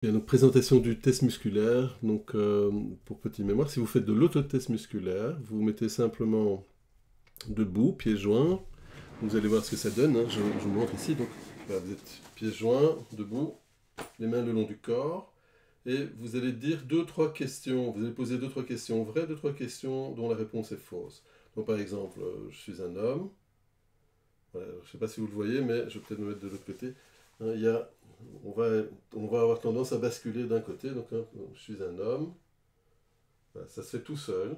Bien, donc présentation du test musculaire. Donc, pour petite mémoire, si vous faites de l'autotest musculaire, vous vous mettez simplement debout, pieds joints. Vous allez voir ce que ça donne, hein. Je vous montre ici. Donc, voilà, vous êtes pieds joints, debout, les mains le long du corps. Et vous allez dire deux, trois questions. Vous allez poser deux, trois questions vraies, deux, trois questions dont la réponse est fausse. Donc, par exemple, je suis un homme. Voilà, je ne sais pas si vous le voyez, mais je vais peut-être me mettre de l'autre côté. Hein, on va, on va avoir tendance à basculer d'un côté. Donc, hein, je suis un homme. Voilà, ça se fait tout seul.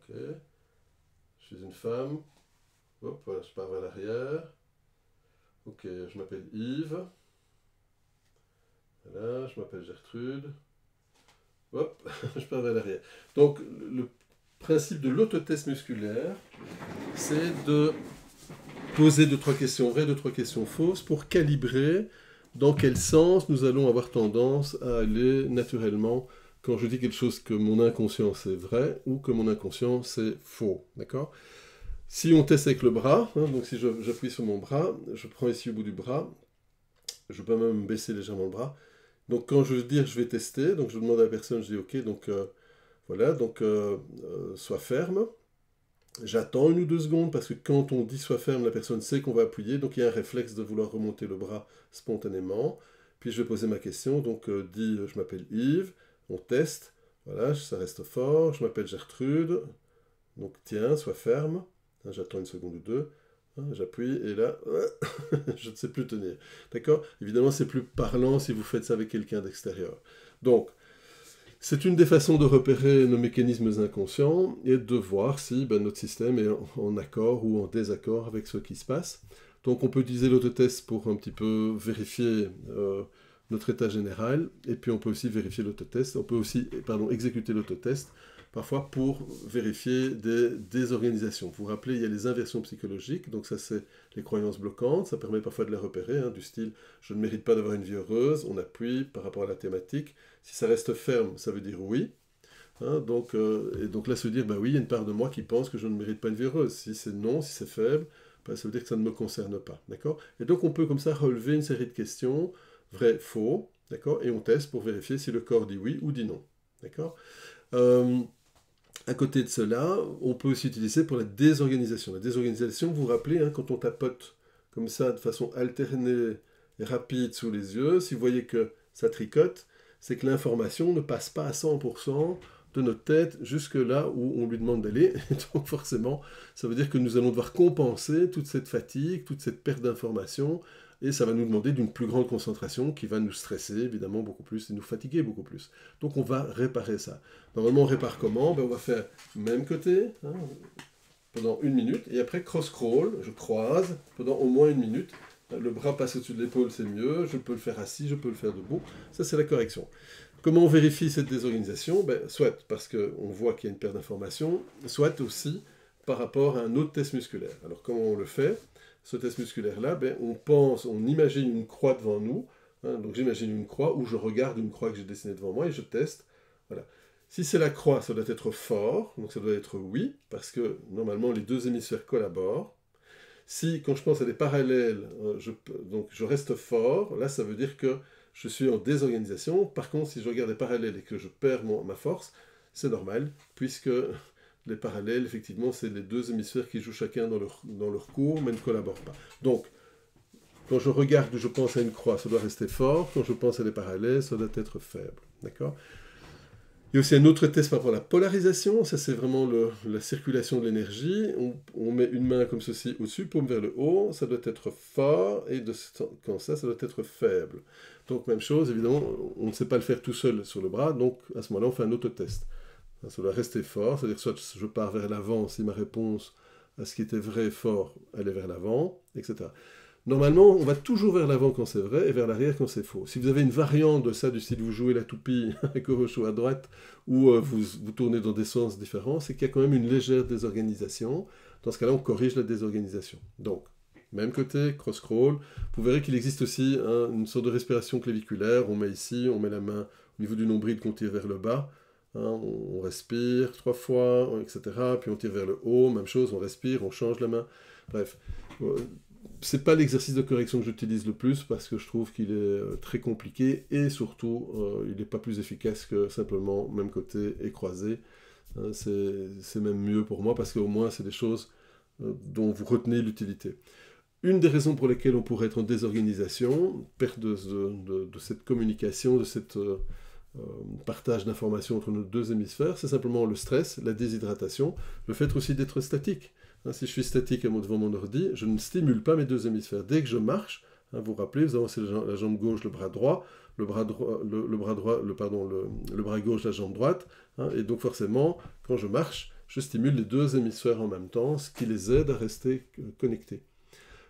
Ok. Je suis une femme. Hop, voilà, je pars vers l'arrière. Ok, je m'appelle Yves. Voilà, je m'appelle Gertrude. Hop, je pars vers l'arrière. Donc, le principe de l'autotest musculaire, c'est de poser deux, trois questions vraies, deux, trois questions fausses pour calibrer dans quel sens nous allons avoir tendance à aller naturellement quand je dis quelque chose que mon inconscient c'est vrai ou que mon inconscient c'est faux. D'accord? Si on teste avec le bras, hein, donc si j'appuie sur mon bras, je prends ici au bout du bras, je peux même baisser légèrement le bras. Donc quand je veux dire je vais tester, donc je demande à la personne, je dis ok, donc voilà, donc sois ferme. J'attends une ou deux secondes parce que quand on dit soit ferme, la personne sait qu'on va appuyer, donc il y a un réflexe de vouloir remonter le bras spontanément. Puis je vais poser ma question, donc dis je m'appelle Yves, on teste, voilà, ça reste fort, je m'appelle Gertrude, donc tiens, sois ferme. Hein, j'attends une seconde ou deux, hein, j'appuie et là, je ne sais plus tenir. D'accord? Évidemment, c'est plus parlant si vous faites ça avec quelqu'un d'extérieur. Donc, c'est une des façons de repérer nos mécanismes inconscients et de voir si notre système est en accord ou en désaccord avec ce qui se passe. Donc on peut utiliser l'autotest pour un petit peu vérifier notre état général, et puis on peut aussi vérifier l'autotest, on peut aussi exécuter l'autotest, parfois pour vérifier des désorganisations. Vous vous rappelez, il y a les inversions psychologiques, donc ça c'est les croyances bloquantes, ça permet parfois de les repérer, hein, du style « je ne mérite pas d'avoir une vie heureuse », on appuie par rapport à la thématique. Si ça reste ferme, ça veut dire oui. Hein, et donc là, se dire, bah oui, il y a une part de moi qui pense que je ne mérite pas une vie heureuse. Si c'est non, si c'est faible, bah, ça veut dire que ça ne me concerne pas. D'accord? Et donc on peut comme ça relever une série de questions, vrai, faux, d'accord? Et on teste pour vérifier si le corps dit oui ou dit non. D'accord? Euh, à côté de cela, on peut aussi utiliser pour la désorganisation. La désorganisation, vous vous rappelez, hein, quand on tapote comme ça de façon alternée et rapide sous les yeux, si vous voyez que ça tricote, c'est que l'information ne passe pas à 100% de notre tête jusque là où on lui demande d'aller. Et donc forcément, ça veut dire que nous allons devoir compenser toute cette fatigue, toute cette perte d'information, et ça va nous demander d'une plus grande concentration qui va nous stresser évidemment beaucoup plus et nous fatiguer beaucoup plus. Donc on va réparer ça. Normalement, on répare comment? On va faire même côté, hein, pendant une minute, et après cross-crawl, je croise pendant au moins une minute. Le bras passe au-dessus de l'épaule, c'est mieux. Je peux le faire assis, je peux le faire debout. Ça, c'est la correction. Comment on vérifie cette désorganisation? Soit parce qu'on voit qu'il y a une perte d'information, soit aussi par rapport à un autre test musculaire. Alors, comment on le fait? Ce test musculaire-là, on imagine une croix devant nous. Hein, donc, j'imagine une croix où je regarde une croix que j'ai dessinée devant moi et je teste. Voilà. Si c'est la croix, ça doit être fort, donc ça doit être oui, parce que normalement les deux hémisphères collaborent. Si, quand je pense à des parallèles, donc je reste fort, là ça veut dire que je suis en désorganisation. Par contre, si je regarde des parallèles et que je perds ma force, c'est normal, puisque les parallèles, effectivement, c'est les deux hémisphères qui jouent chacun dans leur cours, mais ne collaborent pas. Donc, quand je regarde ou je pense à une croix, ça doit rester fort. Quand je pense à des parallèles, ça doit être faible. D'accord? Il y a aussi un autre test par rapport à la polarisation, ça c'est vraiment la circulation de l'énergie. On met une main comme ceci au-dessus, paume vers le haut, ça doit être fort, et quand ça doit être faible. Donc même chose, évidemment, on ne sait pas le faire tout seul sur le bras, donc à ce moment-là on fait un autotest. Ça doit rester fort, c'est-à-dire soit je pars vers l'avant si ma réponse à ce qui était vrai fort, elle est vers l'avant, etc. Normalement, on va toujours vers l'avant quand c'est vrai et vers l'arrière quand c'est faux. Si vous avez une variante de ça, du style vous jouez la toupie à gauche ou à droite, ou vous tournez dans des sens différents, c'est qu'il y a quand même une légère désorganisation. Dans ce cas-là, on corrige la désorganisation. Donc, même côté, cross-crawl. Vous verrez qu'il existe aussi une sorte de respiration claviculaire. On met ici, on met la main au niveau du nombril qu'on tire vers le bas. Hein, on respire 3 fois, etc. Puis on tire vers le haut, même chose, on respire, on change la main. Bref, c'est pas l'exercice de correction que j'utilise le plus parce que je trouve qu'il est très compliqué et surtout il n'est pas plus efficace que simplement même côté et croisé. Hein, c'est même mieux pour moi parce qu'au moins c'est des choses dont vous retenez l'utilité. Une des raisons pour lesquelles on pourrait être en désorganisation, perte de cette communication, de cette partage d'informations entre nos deux hémisphères, c'est simplement le stress, la déshydratation, le fait aussi d'être statique. Hein, si je suis statique devant mon ordi, je ne stimule pas mes deux hémisphères. Dès que je marche, hein, vous vous rappelez, vous avancez la jambe gauche, le bras droit, le bras gauche, la jambe droite, hein, et donc forcément, quand je marche, je stimule les deux hémisphères en même temps, ce qui les aide à rester connectés.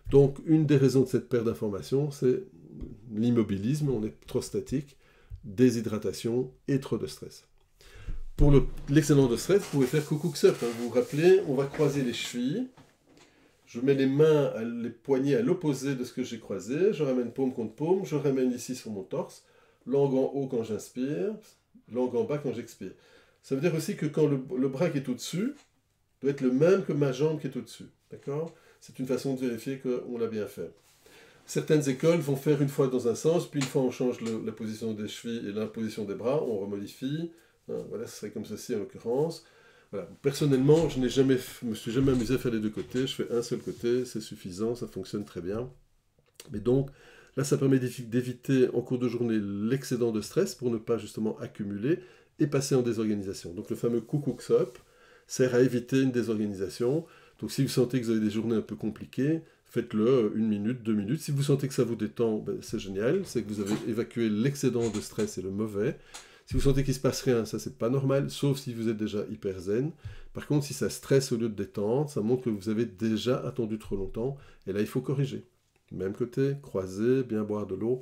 Donc, une des raisons de cette perte d'information, c'est l'immobilisme, on est trop statique, déshydratation et trop de stress. Pour l'excédent de stress, vous pouvez faire coucou-xup. Hein. Vous vous rappelez, on va croiser les chevilles. Je mets les mains, les poignets à l'opposé de ce que j'ai croisé. Je ramène paume contre paume. Je ramène ici sur mon torse. Langue en haut quand j'inspire. Langue en bas quand j'expire. Ça veut dire aussi que quand le bras qui est au-dessus doit être le même que ma jambe qui est au-dessus. D'accord ? C'est une façon de vérifier qu'on l'a bien fait. Certaines écoles vont faire une fois dans un sens, puis une fois on change la position des chevilles et la position des bras, on remodifie. Voilà, ce serait comme ceci en l'occurrence. Voilà. Personnellement, je me suis jamais amusé à faire les deux côtés. Je fais un seul côté, c'est suffisant, ça fonctionne très bien. Mais donc, là, ça permet d'éviter en cours de journée l'excédent de stress pour ne pas justement accumuler et passer en désorganisation. Donc, le fameux coucou-xup sert à éviter une désorganisation. Donc, si vous sentez que vous avez des journées un peu compliquées, faites-le 1 minute, 2 minutes. Si vous sentez que ça vous détend, ben, c'est génial. C'est que vous avez évacué l'excédent de stress et le mauvais. Si vous sentez qu'il ne se passe rien, ça c'est pas normal, sauf si vous êtes déjà hyper zen. Par contre, si ça stresse au lieu de détendre, ça montre que vous avez déjà attendu trop longtemps. Et là, il faut corriger. Même côté, croiser, bien boire de l'eau.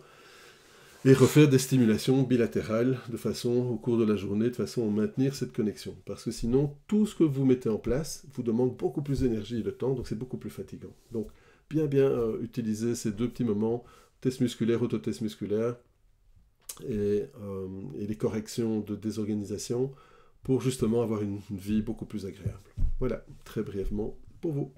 Et refaire des stimulations bilatérales de façon, au cours de la journée, de façon à maintenir cette connexion. Parce que sinon, tout ce que vous mettez en place vous demande beaucoup plus d'énergie et de temps, donc c'est beaucoup plus fatigant. Donc, bien utiliser ces deux petits moments, test musculaire, autotest musculaire, et les corrections de désorganisation, pour justement avoir une vie beaucoup plus agréable. Voilà, très brièvement pour vous.